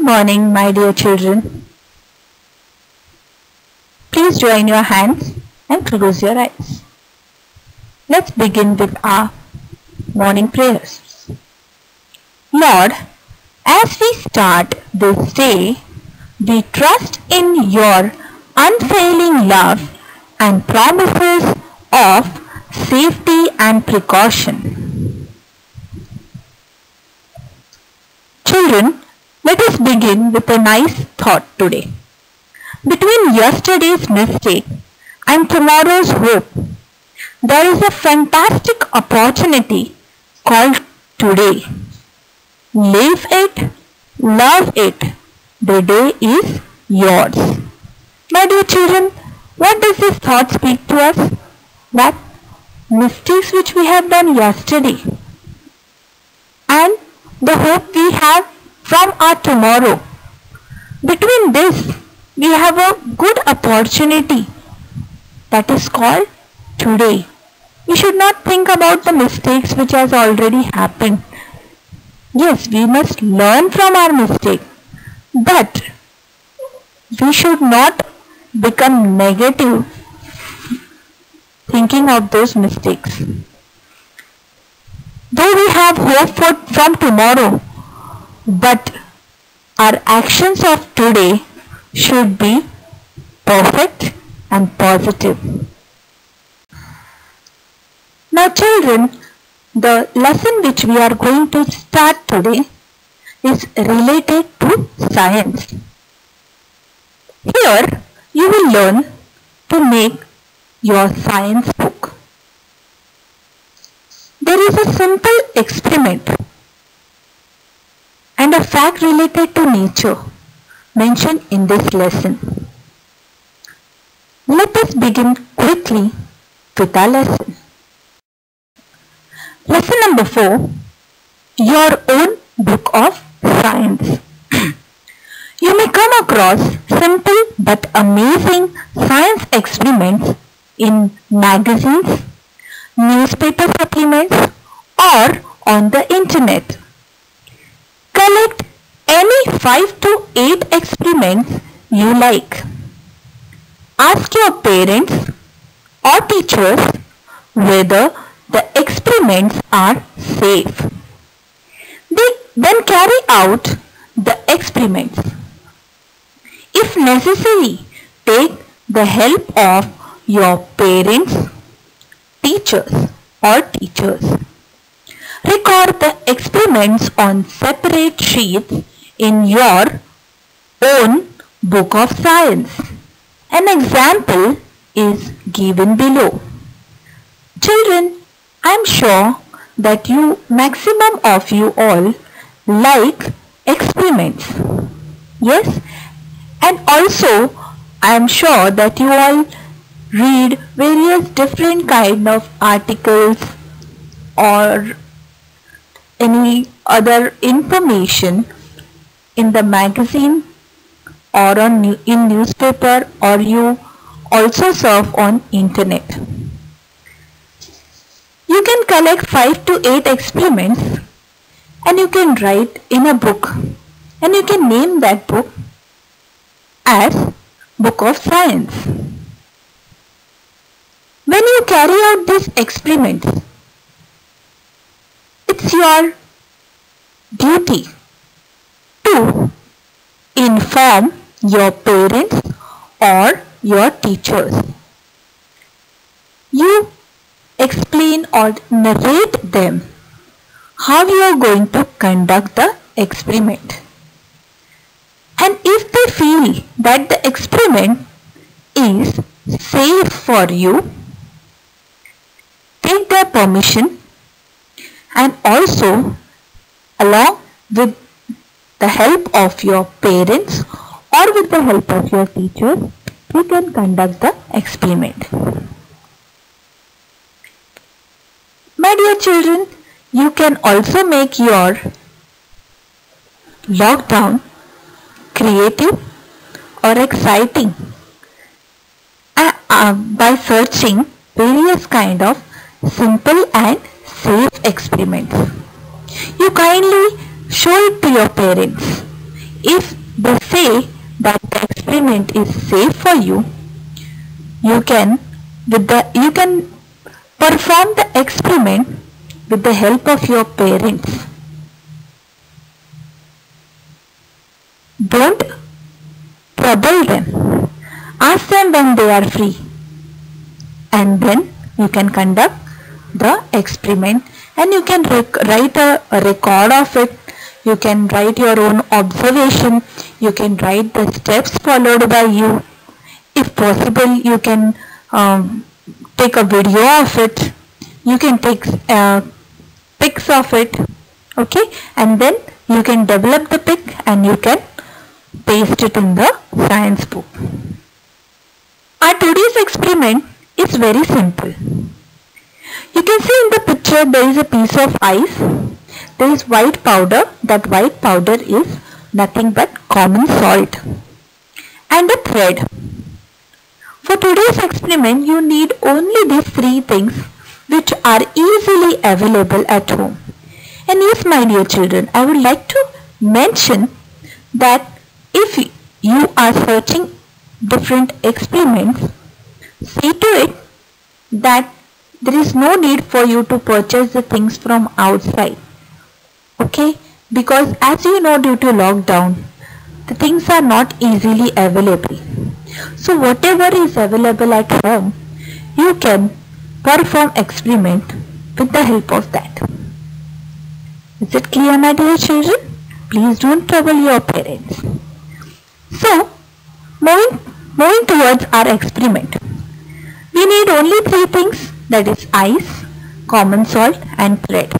morning, my dear children. Please join your hands and close your eyes. Let's begin with our morning prayers. Lord, as we start this day, we trust in your unfailing love and promises of safety and precaution. Children, let us begin with a nice thought today. Between yesterday's mistake and tomorrow's hope, there is a fantastic opportunity called today. Live it, love it. The day is yours. My dear children, what does this thought speak to us? That mistakes which we have done yesterday and the hope we have from our tomorrow. Between this, we have a good opportunity that is called today. We should not think about the mistakes which has already happened. Yes, we must learn from our mistake, but we should not become negative thinking of those mistakes. Though we have hope from tomorrow, but our actions of today should be perfect and positive. Now children, the lesson which we are going to start today is related to science. Here you will learn to make your science book. There is a simple experiment and a fact related to nature mentioned in this lesson. Let us begin quickly with our lesson. Lesson number 4, your own book of science. You may come across simple but amazing science experiments in magazines, newspaper supplements, or on the internet. Collect any 5 to 8 experiments you like. Ask your parents or teachers whether the experiments are safe. They then carry out the experiments. If necessary, take the help of your parents, teachers or teachers. Record the experiments on separate sheets in your own book of science. An example is given below. Children, I am sure that maximum of you all like experiments. Yes? And also I am sure that you all read various different kind of articles or any other information in the magazine or in newspaper, or you also surf on internet. You can collect 5 to 8 experiments and you can write in a book, and you can name that book as Book of Science. When you carry out this experiment, it's your duty to inform your parents or your teachers. You explain or narrate them how you are going to conduct the experiment. And if they feel that the experiment is safe for you, take their permission, and also along with the help of your parents or with the help of your teachers, you can conduct the experiment. My dear children, you can also make your lockdown creative or exciting by searching various kind of simple and safe experiments. You kindly show it to your parents. if they say that the experiment is safe for you, you can perform the experiment with the help of your parents. Don't trouble them. Ask them when they are free, and then you can conduct the experiment, and you can write a record of it. You can write your own observation. You can write the steps followed by you. If possible, you can take a video of it. You can take pics of it. Okay, and then you can develop the pic and you can paste it in the science book. Our today's experiment is very simple. You can see in the picture there is a piece of ice. There is white powder. That white powder is nothing but common salt and a thread. For today's experiment, you need only these three things which are easily available at home. And yes, my dear children, I would like to mention that if you are searching different experiments, see to it that there is no need for you to purchase the things from outside. Okay? Because as you know, due to lockdown, the things are not easily available. So whatever is available at home, you can perform experiment with the help of that. Is it clear, my dear children? Please don't trouble your parents. So, moving towards our experiment, we need only three things, that is ice, common salt and thread.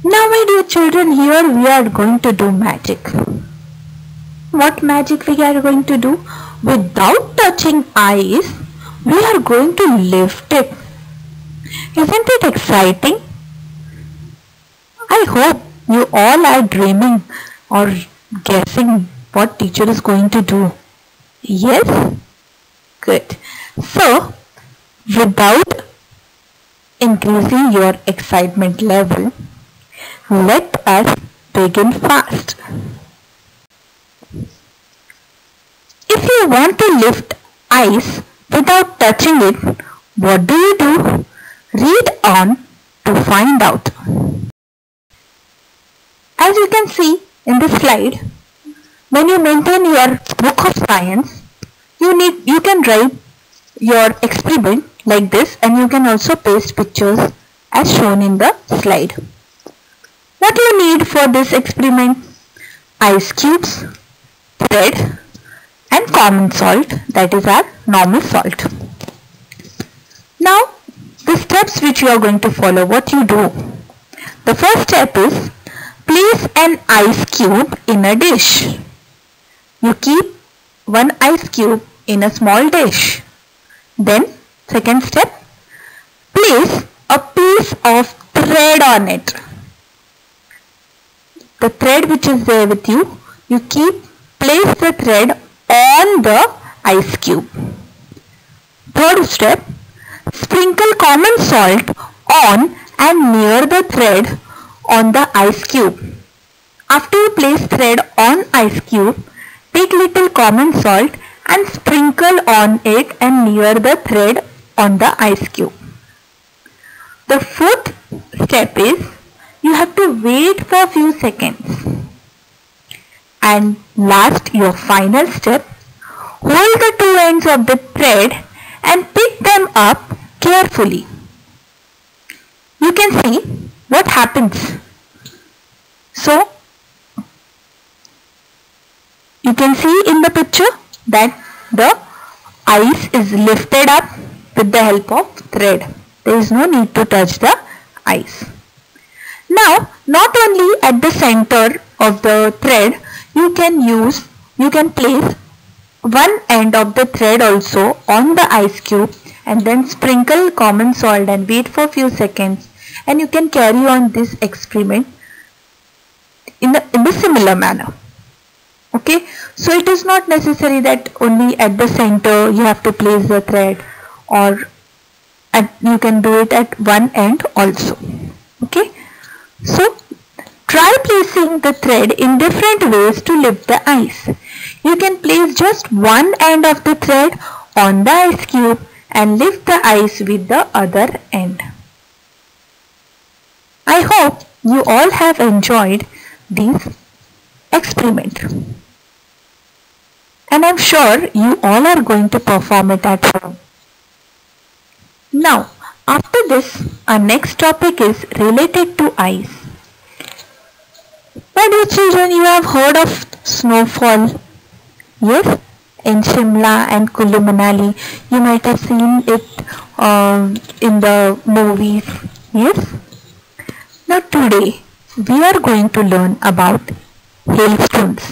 Now my dear children, here we are going to do magic. What magic we are going to do? Without touching ice, we are going to lift it. Isn't it exciting? I hope you all are dreaming or guessing what teacher is going to do. Yes? Good. So, without increasing your excitement level, let us begin fast. If you want to lift ice without touching it, what do? Read on to find out. As you can see in this slide, when you maintain your book of science, you can write your experiment like this, and you can also paste pictures as shown in the slide. What you need for this experiment? Ice cubes, thread and common salt, that is our normal salt. Now the steps which you are going to follow, what you do? The first step is place an ice cube in a dish. You keep one ice cube in a small dish. Then second step, place a piece of thread on it. The thread which is there with you, place the thread on the ice cube. Third step, sprinkle common salt on and near the thread on the ice cube. After you place thread on ice cube, take little common salt and sprinkle on it and near the thread on the ice cube. The fourth step is you have to wait for a few seconds. And last, your final step, hold the two ends of the thread and pick them up carefully. You can see what happens. So, you can see in the picture that the ice is lifted up with the help of thread. There is no need to touch the ice. Now, not only at the center of the thread, you can place one end of the thread also on the ice cube and then sprinkle common salt and wait for a few seconds, and you can carry on this experiment in the similar manner. Okay, so it is not necessary that only at the center you have to place the thread, or you can do it at one end also. Okay, so Try placing the thread in different ways to lift the ice. You can place just one end of the thread on the ice cube and lift the ice with the other end. I hope you all have enjoyed this experiment. And I'm sure you all are going to perform it at home. Now, after this, our next topic is related to ice. My dear children, you have heard of snowfall. Yes, in Shimla and Kullu Manali, you might have seen it in the movies. Yes. Now today, we are going to learn about hailstones.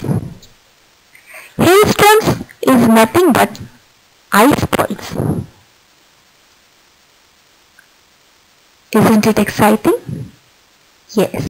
Hailstones is nothing but ice balls. Isn't it exciting? Yes.